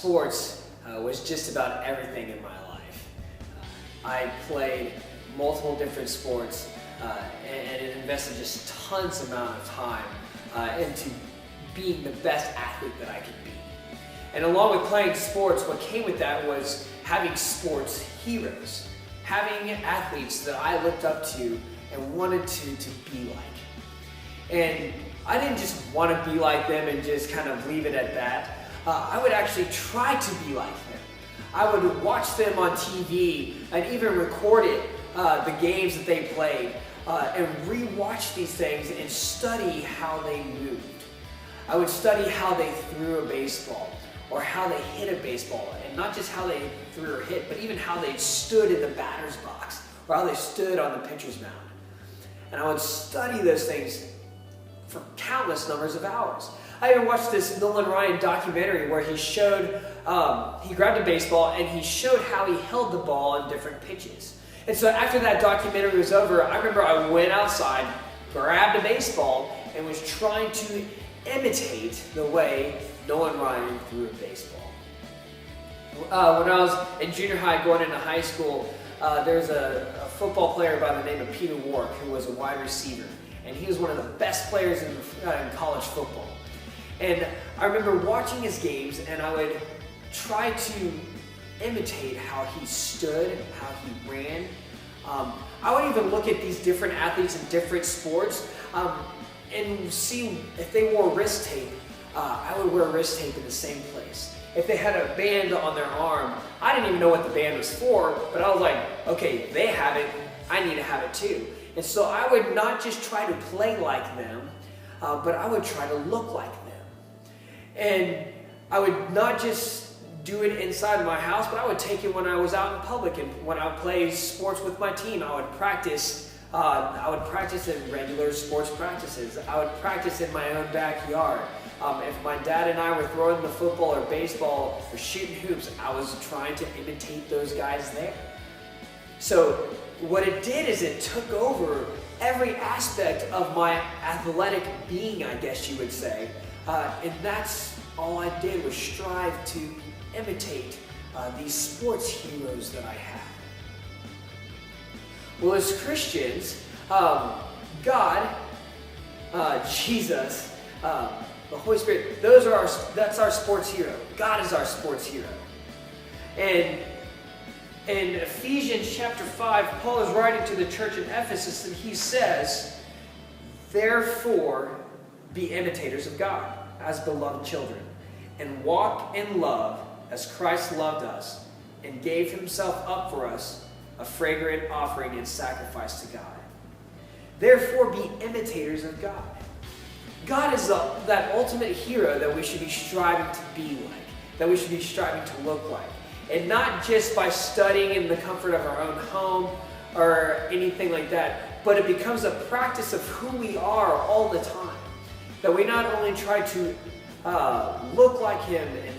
sports was just about everything in my life. I played multiple different sports and it invested just tons amount of time into being the best athlete that I could be. And along with playing sports, what came with that was having sports heroes, having athletes that I looked up to and wanted to be like. And I didn't just want to be like them and just kind of leave it at that. I would actually try to be like them. I would watch them on TV and even record it, the games that they played, and re-watch these things and study how they moved. I would study how they threw a baseball or how they hit a baseball, and not just how they threw or hit, but even how they stood in the batter's box or how they stood on the pitcher's mound. And I would study those things for countless numbers of hours. I even watched this Nolan Ryan documentary where he showed, he grabbed a baseball and he showed how he held the ball on different pitches. And so after that documentary was over, I remember I went outside, grabbed a baseball, and was trying to imitate the way Nolan Ryan threw a baseball. When I was in junior high going into high school, there's a football player by the name of Peter Warrick who was a wide receiver. And he was one of the best players in college football. And I remember watching his games and I would try to imitate how he stood, how he ran. I would even look at these different athletes in different sports and see if they wore wrist tape. I would wear wrist tape in the same place. If they had a band on their arm, I didn't even know what the band was for, but I was like, okay, they have it, I need to have it too. And so I would not just try to play like them, but I would try to look like them. And I would not just do it inside of my house, but I would take it when I was out in public and when I would play sports with my team. I would practice in regular sports practices. I would practice in my own backyard. If my dad and I were throwing the football or baseball or shooting hoops, I was trying to imitate those guys there. So what it did is it took over every aspect of my athletic being, I guess you would say. And that's all I did was strive to imitate these sports heroes that I had. Well, as Christians, God, Jesus, the Holy Spirit, that's our sports hero. God is our sports hero. And in Ephesians chapter 5, Paul is writing to the church in Ephesus and he says, "Therefore, be imitators of God as beloved children, and walk in love as Christ loved us and gave himself up for us, a fragrant offering and sacrifice to God. Therefore, be imitators of God." God is that ultimate hero that we should be striving to be like, that we should be striving to look like. And not just by studying in the comfort of our own home or anything like that, but it becomes a practice of who we are all the time. That we not only try to look like him and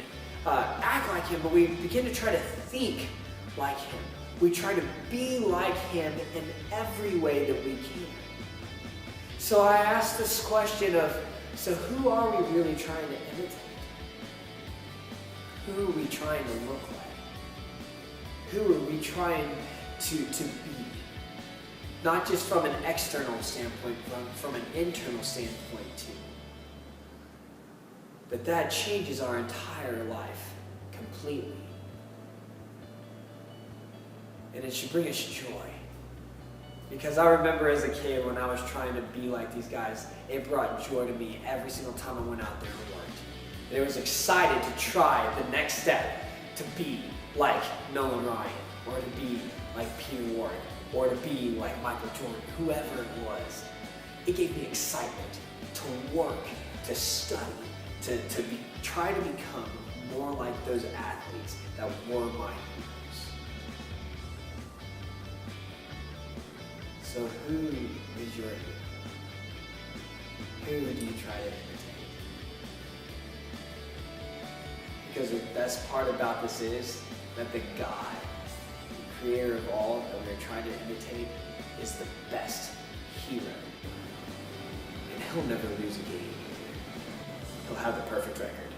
act like him, but we begin to try to think like him. We try to be like him in every way that we can. So I asked this question of, so who are we really trying to imitate? Who are we trying to look like? Who are we trying to be? Not just from an external standpoint, from an internal standpoint too. But that changes our entire life completely. And it should bring us joy. Because I remember as a kid when I was trying to be like these guys, it brought joy to me every single time I went out there and worked. And I was excited to try the next step to be like Nolan Ryan, or to be like Peter Warrick, or to be like Michael Jordan, whoever it was. It gave me excitement to work, to study, to try to become more like those athletes that were my heroes. So who is your hero? Who do you try to imitate? Because the best part about this is that the God, the creator of all that we're trying to imitate, is the best hero. And he'll never lose a game. He'll have the perfect record.